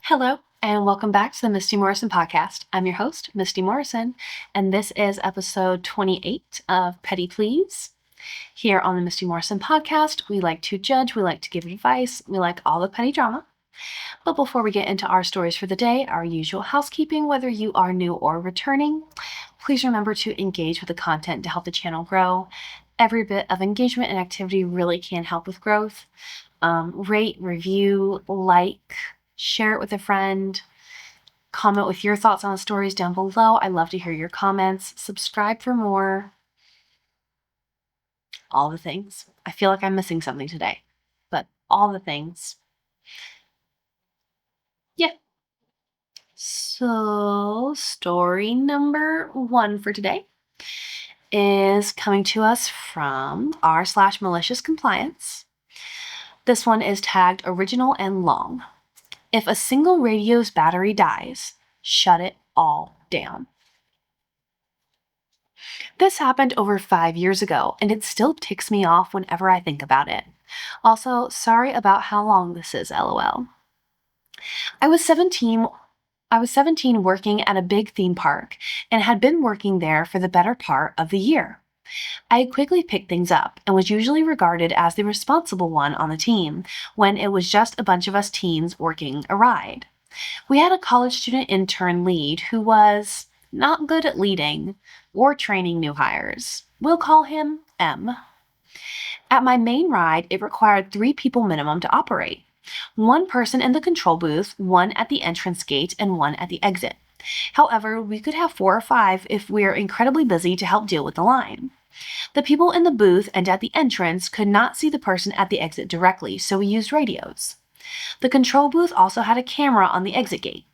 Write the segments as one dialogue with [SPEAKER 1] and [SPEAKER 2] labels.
[SPEAKER 1] Hello, and welcome back to the Misty Morrison Podcast. I'm your host, Misty Morrison, and this is episode 28 of Petty Please. Here on the Misty Morrison Podcast, we like to judge, we like to give advice, we like all the petty drama. But before we get into our stories for the day, our usual housekeeping, whether you are new or returning, please remember to engage with the content to help the channel grow. Every bit of engagement and activity really can help with growth. Rate, review, like, share it with a friend, comment with your thoughts on the stories down below. I love to hear your comments. Subscribe for more. All the things. I feel like I'm missing something today, but all the things. Yeah. So, story number 1 for today is coming to us from r/malicious compliance. This one is tagged original and long. If a single radio's battery dies, shut it all down. This happened over 5 years ago, and it still ticks me off whenever I think about it. Also, sorry about how long this is, lol. I was 17 working at a big theme park and had been working there for the better part of the year. I had quickly picked things up and was usually regarded as the responsible one on the team when it was just a bunch of us teens working a ride. We had a college student intern lead who was not good at leading or training new hires. We'll call him M. At my main ride, it required 3 people minimum to operate. 1 person in the control booth, 1 at the entrance gate, and 1 at the exit. However, we could have 4 or 5 if we're incredibly busy to help deal with the line. The people in the booth and at the entrance could not see the person at the exit directly, so we used radios. The control booth also had a camera on the exit gate.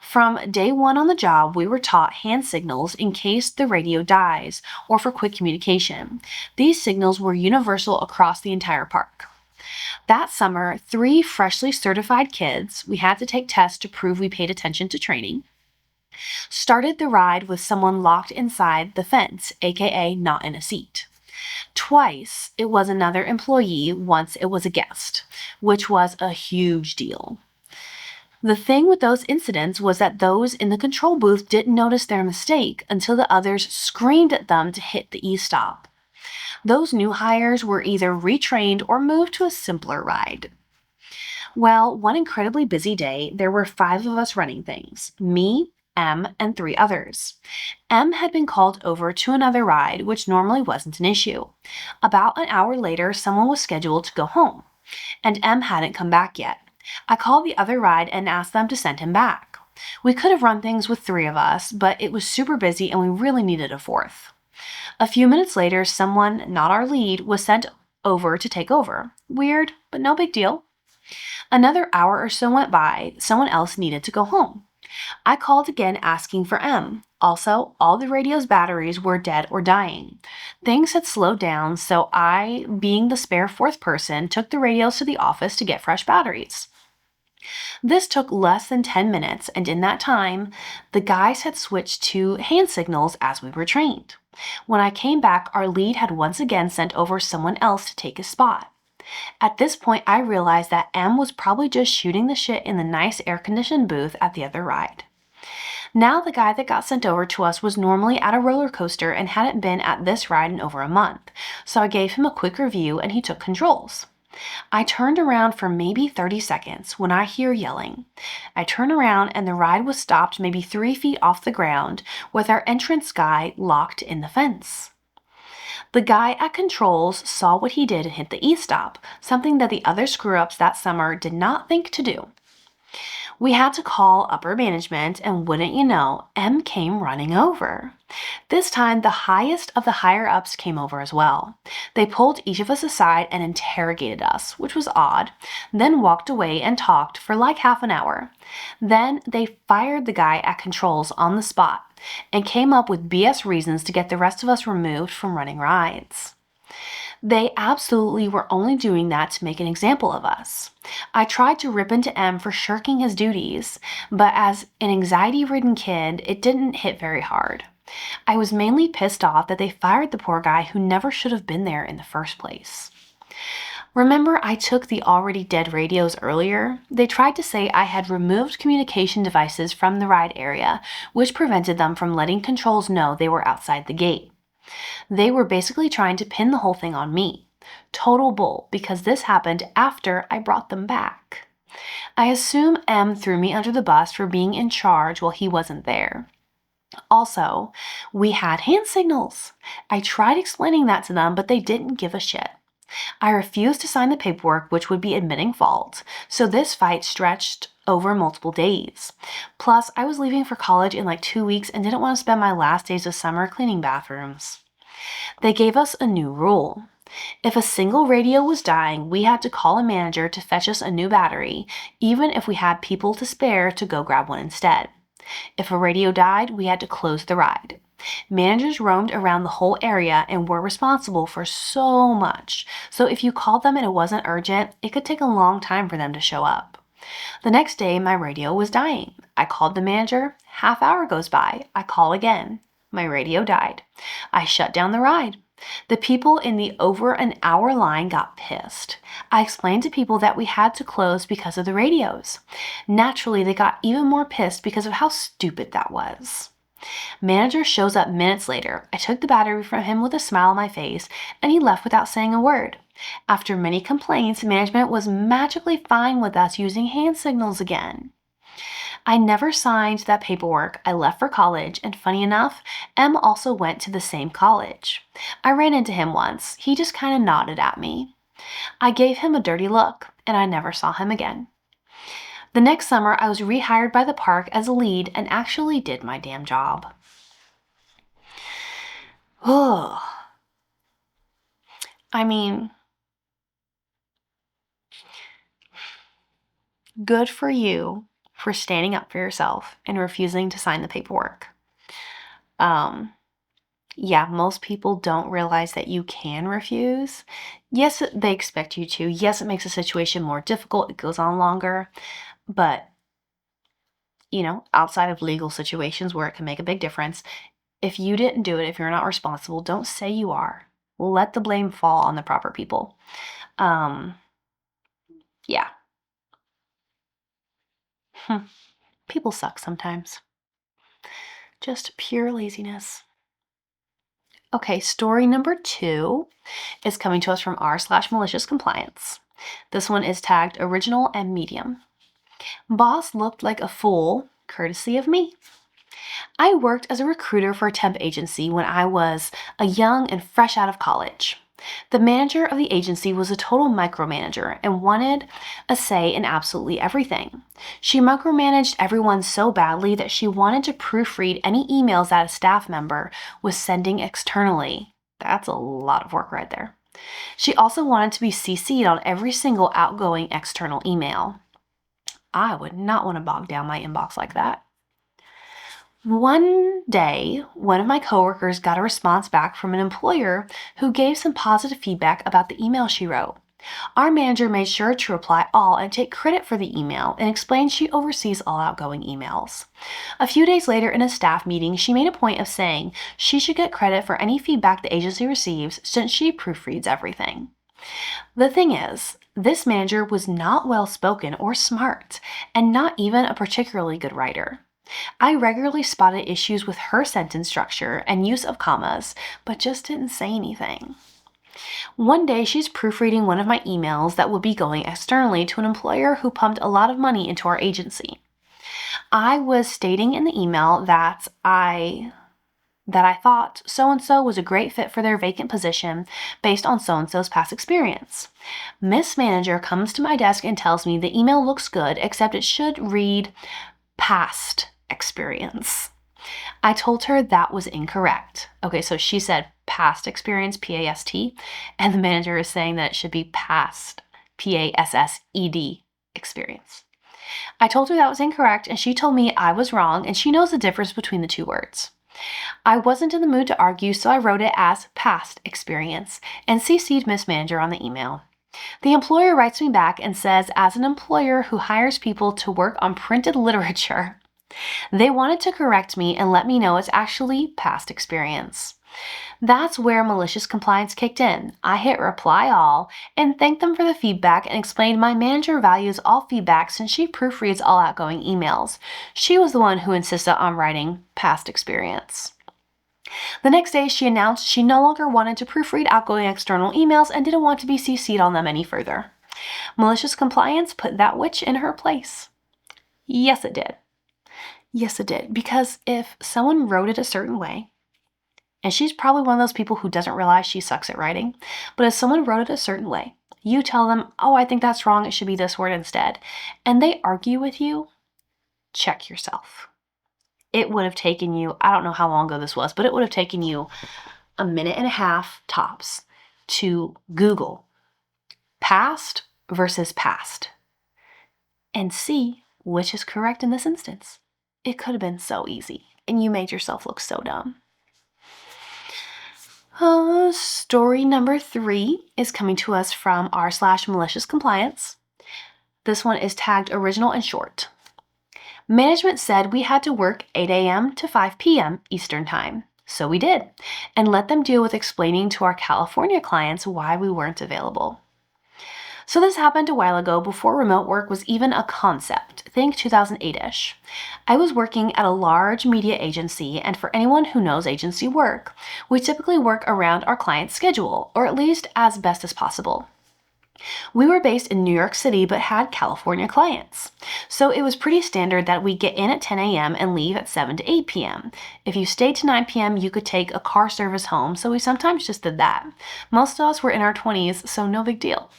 [SPEAKER 1] From day 1 on the job, we were taught hand signals in case the radio dies or for quick communication. These signals were universal across the entire park. That summer, 3 freshly certified kids, we had to take tests to prove we paid attention to training, started the ride with someone locked inside the fence, aka not in a seat. Twice, it was another employee, once it was a guest, which was a huge deal. The thing with those incidents was that those in the control booth didn't notice their mistake until the others screamed at them to hit the e-stop. Those new hires were either retrained or moved to a simpler ride. Well, one incredibly busy day, there were 5 of us running things. Me, M, and 3 others. M had been called over to another ride, which normally wasn't an issue. About an hour later, someone was scheduled to go home, and M hadn't come back yet. I called the other ride and asked them to send him back. We could have run things with 3 of us, but it was super busy and we really needed a 4th. A few minutes later, someone, not our lead, was sent over to take over. Weird, but no big deal. Another hour or so went by. Someone else needed to go home. I called again asking for M. Also, all the radio's batteries were dead or dying. Things had slowed down, so I, being the spare 4th person, took the radios to the office to get fresh batteries. This took less than 10 minutes, and in that time, the guys had switched to hand signals as we were trained. When I came back, our lead had once again sent over someone else to take his spot. At this point, I realized that M was probably just shooting the shit in the nice air-conditioned booth at the other ride. Now the guy that got sent over to us was normally at a roller coaster and hadn't been at this ride in over a month, so I gave him a quick review and he took controls. I turned around for maybe 30 seconds when I hear yelling. I turn around and the ride was stopped maybe 3 feet off the ground with our entrance guy locked in the fence. The guy at controls saw what he did and hit the e-stop, something that the other screw-ups that summer did not think to do. We had to call upper management, and wouldn't you know, M came running over. This time, the highest of the higher-ups came over as well. They pulled each of us aside and interrogated us, which was odd, then walked away and talked for like half an hour. Then they fired the guy at controls on the spot and came up with BS reasons to get the rest of us removed from running rides. They absolutely were only doing that to make an example of us. I tried to rip into M for shirking his duties, but as an anxiety-ridden kid, it didn't hit very hard. I was mainly pissed off that they fired the poor guy who never should have been there in the first place. Remember, I took the already dead radios earlier? They tried to say I had removed communication devices from the ride area, which prevented them from letting controls know they were outside the gate. They were basically trying to pin the whole thing on me. Total bull, because this happened after I brought them back. I assume M threw me under the bus for being in charge while he wasn't there. Also, we had hand signals. I tried explaining that to them, but they didn't give a shit. I refused to sign the paperwork, which would be admitting fault, so this fight stretched over multiple days. Plus, I was leaving for college in like 2 weeks and didn't want to spend my last days of summer cleaning bathrooms. They gave us a new rule. If a single radio was dying, we had to call a manager to fetch us a new battery, even if we had people to spare to go grab one instead. If a radio died, we had to close the ride. Managers roamed around the whole area and were responsible for so much, so if you called them and it wasn't urgent, it could take a long time for them to show up. The next day, my radio was dying. I called the manager. Half hour goes by. I call again. My radio died. I shut down the ride. The people in the over an hour line got pissed. I explained to people that we had to close because of the radios. Naturally, they got even more pissed because of how stupid that was. Manager shows up minutes later. I took the battery from him with a smile on my face, and he left without saying a word. After many complaints, management was magically fine with us using hand signals again. I never signed that paperwork. I left for college, and funny enough, M also went to the same college. I ran into him once. He just kind of nodded at me. I gave him a dirty look, and I never saw him again. The next summer, I was rehired by the park as a lead and actually did my damn job. Ugh. I mean, good for you for standing up for yourself and refusing to sign the paperwork. Yeah, most people don't realize that you can refuse. Yes, they expect you to. Yes, it makes the situation more difficult. It goes on longer. But, outside of legal situations where it can make a big difference, if you didn't do it, if you're not responsible, don't say you are. Let the blame fall on the proper people. Yeah. People suck sometimes. Just pure laziness. Okay, story number 2 is coming to us from r/malicious compliance. This one is tagged original and medium. Boss looked like a fool, courtesy of me. I worked as a recruiter for a temp agency when I was a young and fresh out of college. The manager of the agency was a total micromanager and wanted a say in absolutely everything. She micromanaged everyone so badly that she wanted to proofread any emails that a staff member was sending externally. That's a lot of work right there. She also wanted to be CC'd on every single outgoing external email. I would not want to bog down my inbox like that. One day, one of my coworkers got a response back from an employer who gave some positive feedback about the email she wrote. Our manager made sure to reply all and take credit for the email and explained she oversees all outgoing emails. A few days later in a staff meeting, she made a point of saying she should get credit for any feedback the agency receives since she proofreads everything. The thing is, this manager was not well-spoken or smart, and not even a particularly good writer. I regularly spotted issues with her sentence structure and use of commas, but just didn't say anything. One day, she's proofreading one of my emails that would be going externally to an employer who pumped a lot of money into our agency. I was stating in the email that I thought so-and-so was a great fit for their vacant position based on so-and-so's past experience. Miss Manager comes to my desk and tells me the email looks good, except it should read past experience. I told her that was incorrect. Okay, so she said past experience, P-A-S-T, and the manager is saying that it should be past, P-A-S-S-E-D, experience. I told her that was incorrect, and she told me I was wrong, and she knows the difference between the two words. I wasn't in the mood to argue, so I wrote it as past experience and CC'd Miss Manager on the email. The employer writes me back and says, as an employer who hires people to work on printed literature, they wanted to correct me and let me know it's actually past experience. That's where malicious compliance kicked in. I hit reply all and thanked them for the feedback and explained my manager values all feedback since she proofreads all outgoing emails. She was the one who insisted on writing past experience. The next day, she announced she no longer wanted to proofread outgoing external emails and didn't want to be CC'd on them any further. Malicious compliance put that witch in her place. Yes, it did. Yes, it did. Because if someone wrote it a certain way, and she's probably one of those people who doesn't realize she sucks at writing, but if someone wrote it a certain way, you tell them, oh, I think that's wrong, it should be this word instead, and they argue with you, check yourself. It would have taken you, I don't know how long ago this was, but it would have taken you a minute and a half tops to Google past versus past and see which is correct in this instance. It could have been so easy, and you made yourself look so dumb. Story number 3 is coming to us from r/malicious compliance. This one is tagged original and short. Management said we had to work 8 a.m. to 5 p.m. Eastern Time. So we did, and let them deal with explaining to our California clients why we weren't available. So this happened a while ago before remote work was even a concept. Think 2008-ish. I was working at a large media agency, and for anyone who knows agency work, we typically work around our client's schedule, or at least as best as possible. We were based in New York City but had California clients. So it was pretty standard that we get in at 10 a.m. and leave at 7 to 8 p.m. If you stayed to 9 p.m., you could take a car service home, so we sometimes just did that. Most of us were in our 20s, so no big deal.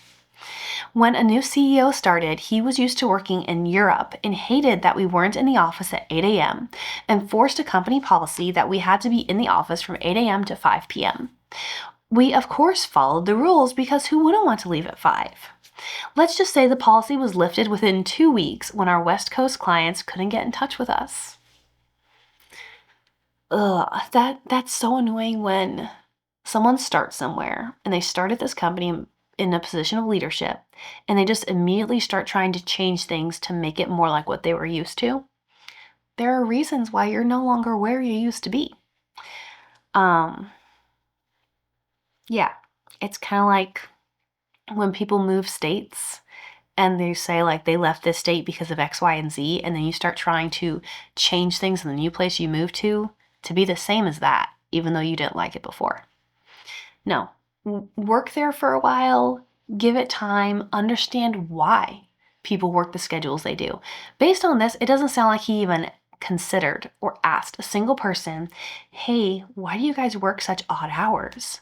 [SPEAKER 1] When a new CEO started, he was used to working in Europe and hated that we weren't in the office at 8 a.m. and forced a company policy that we had to be in the office from 8 a.m. to 5 p.m. We, of course, followed the rules because who wouldn't want to leave at 5? Let's just say the policy was lifted within 2 weeks when our West Coast clients couldn't get in touch with us. That's so annoying when someone starts somewhere and they start at this company in a position of leadership and they just immediately start trying to change things to make it more like what they were used to. There are reasons why you're no longer where you used to be. Yeah, it's kind of like when people move states and they say like they left this state because of X, Y, and Z, and then you start trying to change things in the new place you moved to be the same as that, even though you didn't like it before. No, work there for a while, give it time, understand why people work the schedules they do. Based on this, it doesn't sound like he even considered or asked a single person, hey, why do you guys work such odd hours?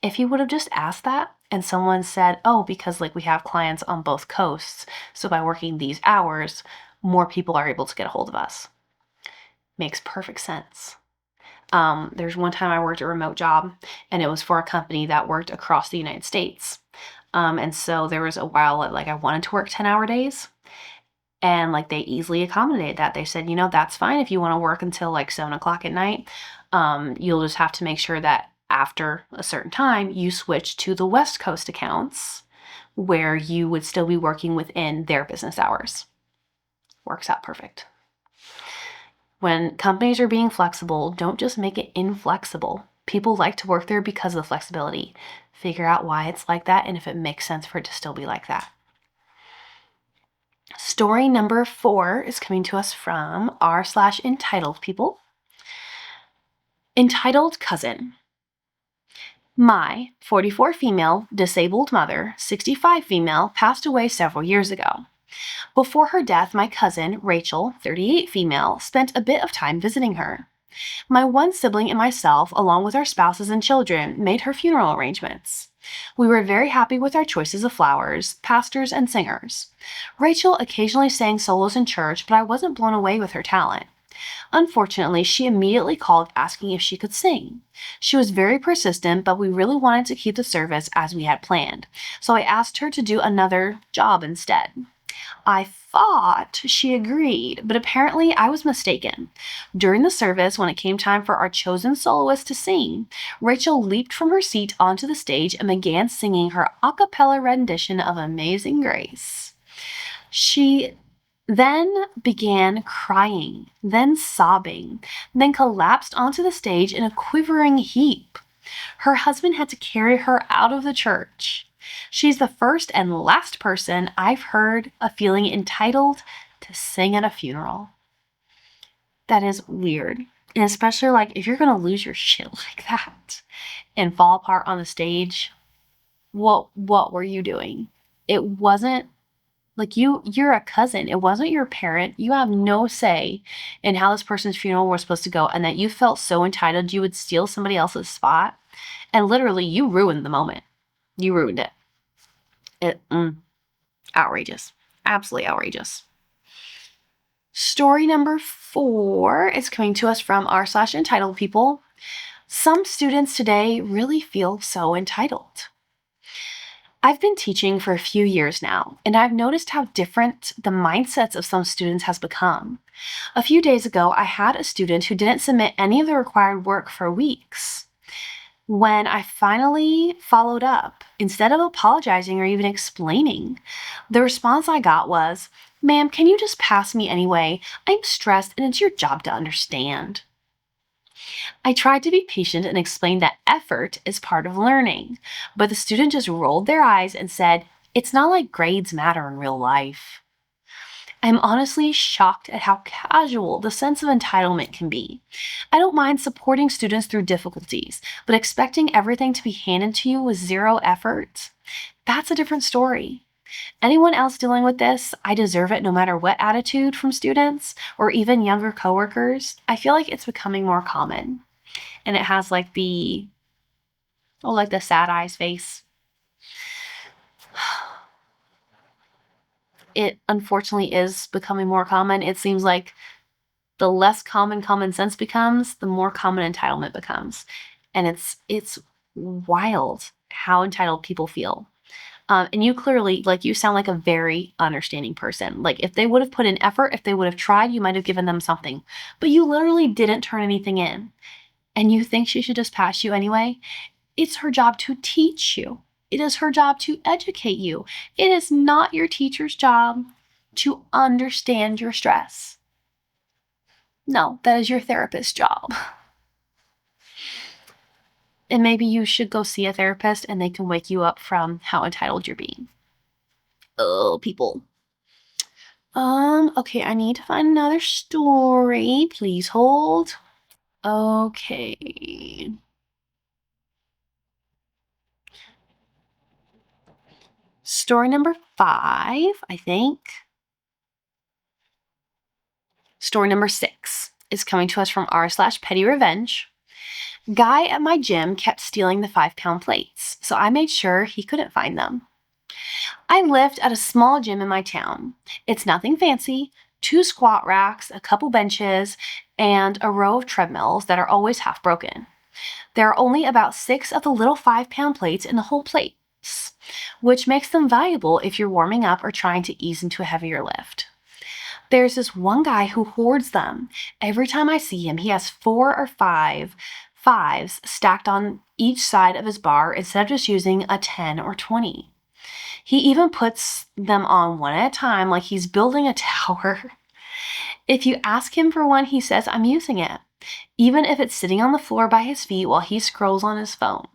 [SPEAKER 1] If he would have just asked that and someone said, oh, because like we have clients on both coasts, so by working these hours, more people are able to get a hold of us. Makes perfect sense. There's one time I worked a remote job and it was for a company that worked across the United States. And so there was a while like I wanted to work 10-hour days and like they easily accommodated that. They said, that's fine if you want to work until like 7 o'clock at night. You'll just have to make sure that after a certain time, you switch to the West Coast accounts where you would still be working within their business hours. Works out perfect. When companies are being flexible, don't just make it inflexible. People like to work there because of the flexibility. Figure out why it's like that and if it makes sense for it to still be like that. Story number 4 is coming to us from r/entitled people. Entitled cousin. My 44 female, disabled mother, 65 female, passed away several years ago. Before her death, my cousin, Rachel, 38 female, spent a bit of time visiting her. My one sibling and myself, along with our spouses and children, made her funeral arrangements. We were very happy with our choices of flowers, pastors, and singers. Rachel occasionally sang solos in church, but I wasn't blown away with her talent. Unfortunately, she immediately called asking if she could sing. She was very persistent, but we really wanted to keep the service as we had planned, so I asked her to do another job instead. I thought she agreed, but apparently I was mistaken. During the service, when it came time for our chosen soloist to sing, Rachel leaped from her seat onto the stage and began singing her a cappella rendition of Amazing Grace. She then began crying, then sobbing, then collapsed onto the stage in a quivering heap. Her husband had to carry her out of the church. She's the first and last person I've heard of feeling entitled to sing at a funeral. That is weird. And especially like if you're going to lose your shit like that and fall apart on the stage, what were you doing? It wasn't like you're a cousin. It wasn't your parent. You have no say in how this person's funeral was supposed to go, and that you felt so entitled you would steal somebody else's spot. And literally you ruined the moment. You ruined it. Outrageous. Absolutely outrageous. Story number 4 is coming to us from r/entitled people. Some students today really feel so entitled. I've been teaching for a few years now, and I've noticed how different the mindsets of some students has become. A few days ago, I had a student who didn't submit any of the required work for weeks. When I finally followed up, instead of apologizing or even explaining, the response I got was, "Ma'am, can you just pass me anyway? I'm stressed and it's your job to understand." I tried to be patient and explain that effort is part of learning, but the student just rolled their eyes and said, "It's not like grades matter in real life." I'm honestly shocked at how casual the sense of entitlement can be. I don't mind supporting students through difficulties, but expecting everything to be handed to you with zero effort? That's a different story. Anyone else dealing with this, "I deserve it no matter what" attitude from students or even younger coworkers? I feel like it's becoming more common. And it has like the sad eyes face. It unfortunately is becoming more common. It seems like the less common sense becomes, the more common entitlement becomes. And it's wild how entitled people feel. And you clearly, like, you sound like a very understanding person. Like, if they would have put in effort, if they would have tried, you might have given them something. But you literally didn't turn anything in. And you think she should just pass you anyway? It's her job to teach you. It is her job to educate you. It is not your teacher's job to understand your stress. No, that is your therapist's job. And maybe you should go see a therapist and they can wake you up from how entitled you're being. Oh, people. Okay, I need to find another story. Please hold. Okay. Story number 5, I think. Story number 6 is coming to us from r/petty revenge. Guy at my gym kept stealing the 5-pound plates, so I made sure he couldn't find them. I lift at a small gym in my town. It's nothing fancy, 2 squat racks, a couple benches, and a row of treadmills that are always half broken. There are only about 6 of the little 5-pound plates in the whole place, which makes them valuable if you're warming up or trying to ease into a heavier lift. There's this one guy who hoards them. Every time I see him, he has 4 or 5 fives stacked on each side of his bar instead of just using a 10 or 20. He even puts them on one at a time like he's building a tower. If you ask him for one, he says, "I'm using it," even if it's sitting on the floor by his feet while he scrolls on his phone.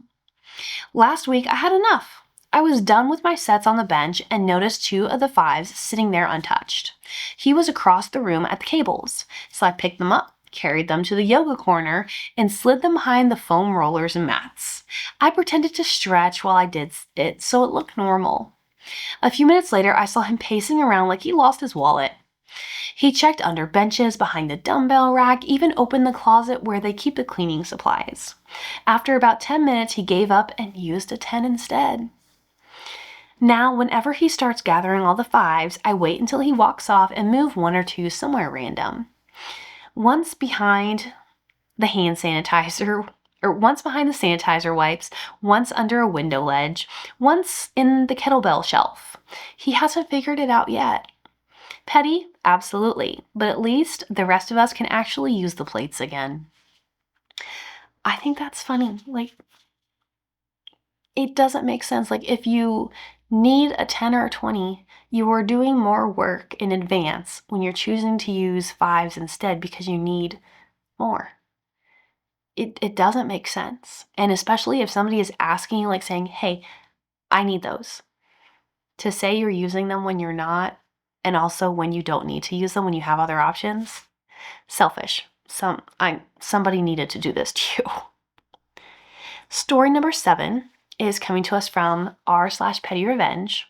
[SPEAKER 1] Last week, I had enough. I was done with my sets on the bench and noticed 2 of the 5s sitting there untouched. He was across the room at the cables, so I picked them up, carried them to the yoga corner, and slid them behind the foam rollers and mats. I pretended to stretch while I did it so it looked normal. A few minutes later, I saw him pacing around like he lost his wallet. He checked under benches, behind the dumbbell rack, even opened the closet where they keep the cleaning supplies. After about 10 minutes, he gave up and used a 10 instead. Now, whenever he starts gathering all the 5s, I wait until he walks off and move 1 or 2 somewhere random. Once behind the sanitizer wipes, once under a window ledge, once in the kettlebell shelf. He hasn't figured it out yet. Petty? Absolutely. But at least the rest of us can actually use the plates again. I think that's funny. Like, it doesn't make sense. Like, if you need a 10 or a 20, you are doing more work in advance when you're choosing to use 5s instead because you need more. It doesn't make sense. And especially if somebody is asking you, like saying, hey, I need those. To say you're using them when you're not, and also when you don't need to use them when you have other options, selfish. Somebody needed to do this to you. Story number 7 is coming to us from r/petty revenge.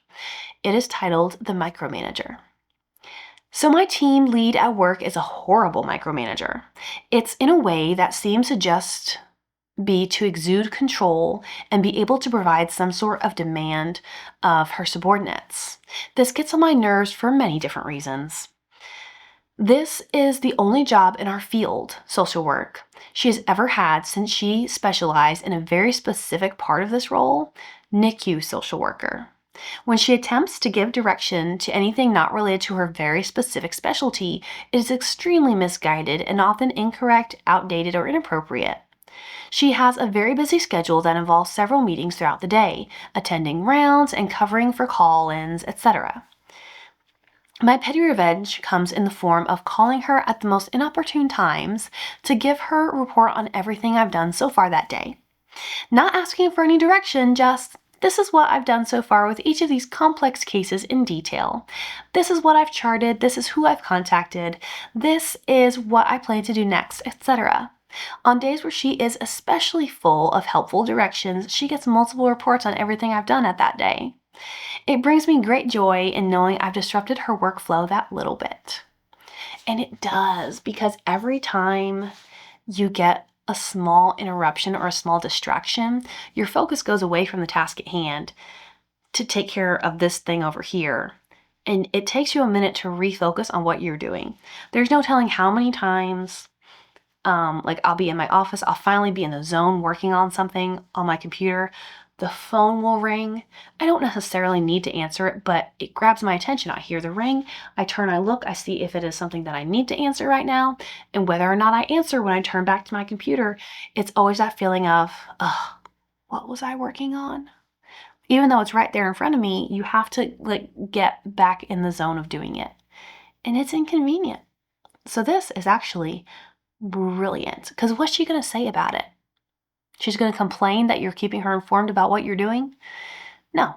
[SPEAKER 1] It is titled The Micromanager. So my team lead at work is a horrible micromanager. It's in a way that seems to just be to exude control and be able to provide some sort of demand of her subordinates. This gets on my nerves for many different reasons. This is the only job in our field, social work, she has ever had since she specialized in a very specific part of this role, NICU social worker. When she attempts to give direction to anything not related to her very specific specialty, it is extremely misguided and often incorrect, outdated, or inappropriate. She has a very busy schedule that involves several meetings throughout the day, attending rounds and covering for call-ins, etc. My petty revenge comes in the form of calling her at the most inopportune times to give her a report on everything I've done so far that day. Not asking for any direction, just, this is what I've done so far with each of these complex cases in detail. This is what I've charted, this is who I've contacted, this is what I plan to do next, etc. On days where she is especially full of helpful directions, she gets multiple reports on everything I've done at that day. It brings me great joy in knowing I've disrupted her workflow that little bit. And it does, because every time you get a small interruption or a small distraction, your focus goes away from the task at hand to take care of this thing over here. And it takes you a minute to refocus on what you're doing. There's no telling how many times I'll be in my office, I'll finally be in the zone working on something on my computer. The phone will ring. I don't necessarily need to answer it, but it grabs my attention. I hear the ring, I turn, I look, I see if it is something that I need to answer right now, and whether or not I answer when I turn back to my computer, it's always that feeling of, what was I working on? Even though it's right there in front of me, you have to get back in the zone of doing it. And it's inconvenient. So this is actually brilliant, because what's she going to say about it? She's going to complain that you're keeping her informed about what you're doing? No.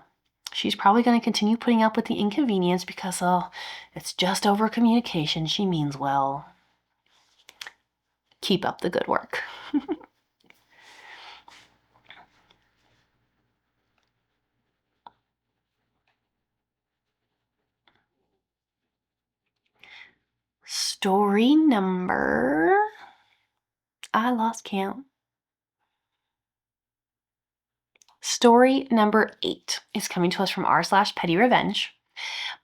[SPEAKER 1] She's probably going to continue putting up with the inconvenience because, it's just over communication. She means well. Keep up the good work. Story number... I lost count. Story number 8 is coming to us from r/petty revenge.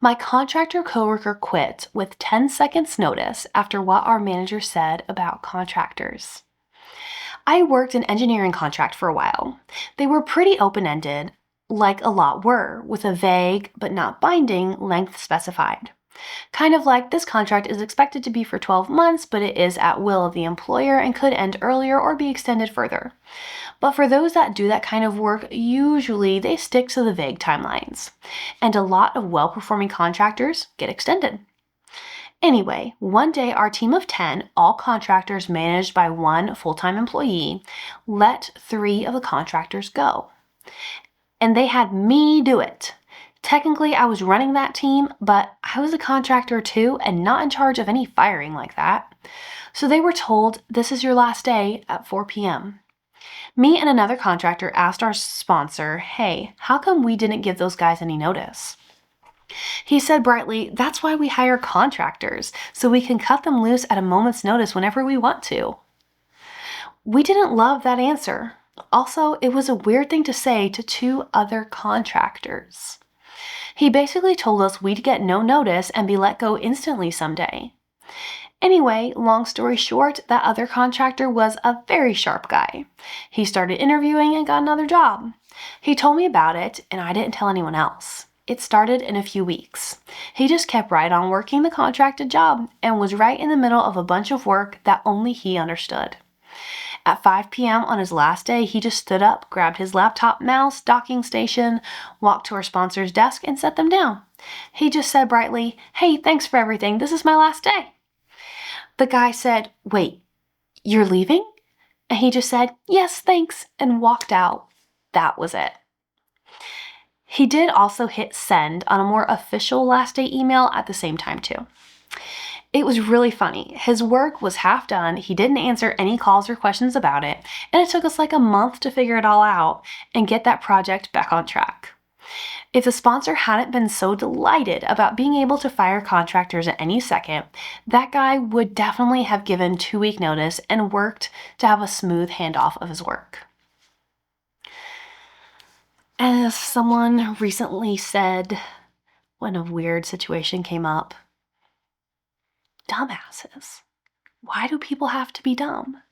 [SPEAKER 1] My contractor coworker quit with 10 seconds notice after what our manager said about contractors. I worked an engineering contract for a while. They were pretty open-ended, like a lot were, with a vague but not binding length specified. Kind of like this contract is expected to be for 12 months, but it is at will of the employer and could end earlier or be extended further. But for those that do that kind of work, usually they stick to the vague timelines. And a lot of well-performing contractors get extended. Anyway, one day our team of 10, all contractors managed by one full-time employee, let 3 of the contractors go. And they had me do it. Technically, I was running that team, but I was a contractor too and not in charge of any firing like that. So they were told, this is your last day at 4 p.m. Me and another contractor asked our sponsor, hey, how come we didn't give those guys any notice? He said brightly, that's why we hire contractors, so we can cut them loose at a moment's notice whenever we want to. We didn't love that answer. Also, it was a weird thing to say to 2 other contractors. He basically told us we'd get no notice and be let go instantly someday. Anyway, long story short, that other contractor was a very sharp guy. He started interviewing and got another job. He told me about it, and I didn't tell anyone else. It started in a few weeks. He just kept right on working the contracted job and was right in the middle of a bunch of work that only he understood. At 5 p.m. on his last day, he just stood up, grabbed his laptop, mouse, docking station, walked to our sponsor's desk, and set them down. He just said brightly, "Hey, thanks for everything. This is my last day." The guy said, "Wait, you're leaving?" And he just said, "Yes, thanks," and walked out. That was it. He did also hit send on a more official last day email at the same time too. It was really funny. His work was half done, he didn't answer any calls or questions about it, and it took us like a month to figure it all out and get that project back on track. If the sponsor hadn't been so delighted about being able to fire contractors at any second, that guy would definitely have given 2-week notice and worked to have a smooth handoff of his work. As someone recently said when a weird situation came up, dumbasses. Why do people have to be dumb?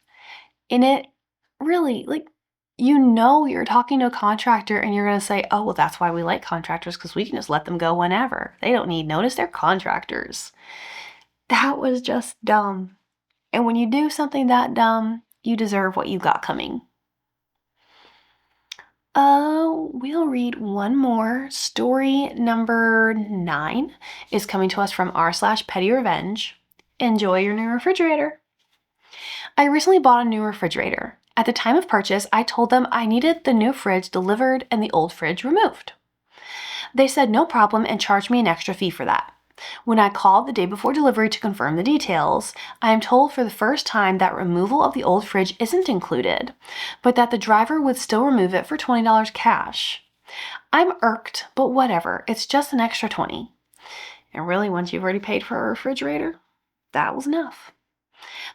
[SPEAKER 1] And it really, you're talking to a contractor and you're going to say, "Oh, well, that's why we like contractors, because we can just let them go whenever. They don't need notice. They're contractors." That was just dumb. And when you do something that dumb, you deserve what you got coming. We'll read one more. Story number 9 is coming to us from r/petty revenge. Enjoy your new refrigerator. I recently bought a new refrigerator. At the time of purchase, I told them I needed the new fridge delivered and the old fridge removed. They said no problem and charged me an extra fee for that. When I called the day before delivery to confirm the details, I am told for the first time that removal of the old fridge isn't included, but that the driver would still remove it for $20 cash. I'm irked, but whatever, it's just an extra $20. And really, once you've already paid for a refrigerator, that was enough.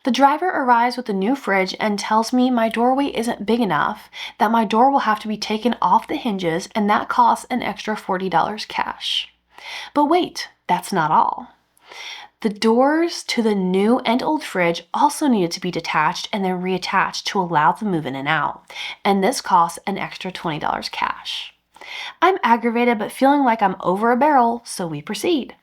[SPEAKER 1] The driver arrives with the new fridge and tells me my doorway isn't big enough, that my door will have to be taken off the hinges, and that costs an extra $40 cash. But wait, that's not all. The doors to the new and old fridge also needed to be detached and then reattached to allow the move in and out, and this costs an extra $20 cash. I'm aggravated but feeling like I'm over a barrel, so we proceed.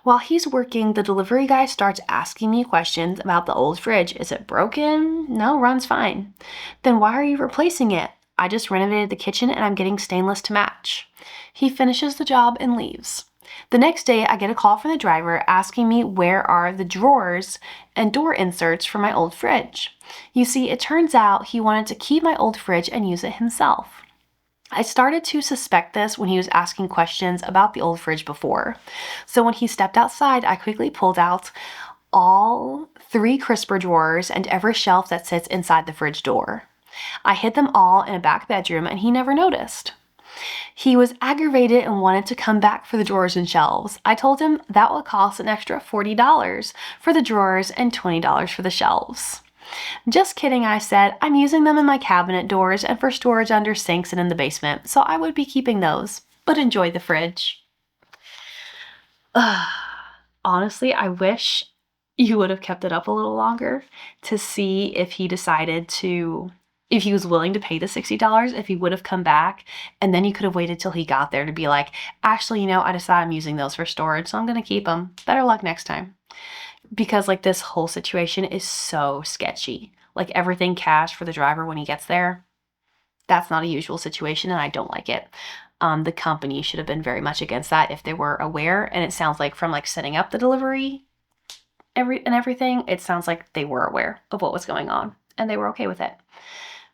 [SPEAKER 1] While he's working, the delivery guy starts asking me questions about the old fridge. Is it broken? No, runs fine. Then why are you replacing it? I just renovated the kitchen and I'm getting stainless to match. He finishes the job and leaves. The next day, I get a call from the driver asking me where are the drawers and door inserts for my old fridge. You see, it turns out he wanted to keep my old fridge and use it himself. I started to suspect this when he was asking questions about the old fridge before. So when he stepped outside, I quickly pulled out all 3 crisper drawers and every shelf that sits inside the fridge door. I hid them all in a back bedroom and he never noticed. He was aggravated and wanted to come back for the drawers and shelves. I told him that would cost an extra $40 for the drawers and $20 for the shelves. Just kidding, I said. I'm using them in my cabinet doors and for storage under sinks and in the basement, so I would be keeping those, but enjoy the fridge. Honestly, I wish you would have kept it up a little longer to see if he decided to, if he was willing to pay the $60, if he would have come back, and then you could have waited till he got there to be like, actually, I decided I'm using those for storage, so I'm going to keep them. Better luck next time. Because this whole situation is so sketchy. Everything cash for the driver when he gets there, that's not a usual situation and I don't like it. The company should have been very much against that if they were aware, and it sounds like from setting up the delivery everything, it sounds like they were aware of what was going on and they were okay with it.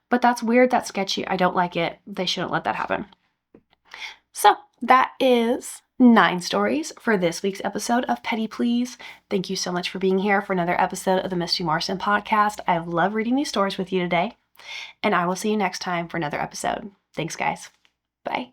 [SPEAKER 1] But that's weird, that's sketchy, I don't like it. They shouldn't let that happen. So that is 9 stories for this week's episode of Petty Please. Thank you so much for being here for another episode of the Misty Morrison Podcast. I love reading these stories with you today, and I will see you next time for another episode. Thanks, guys. Bye.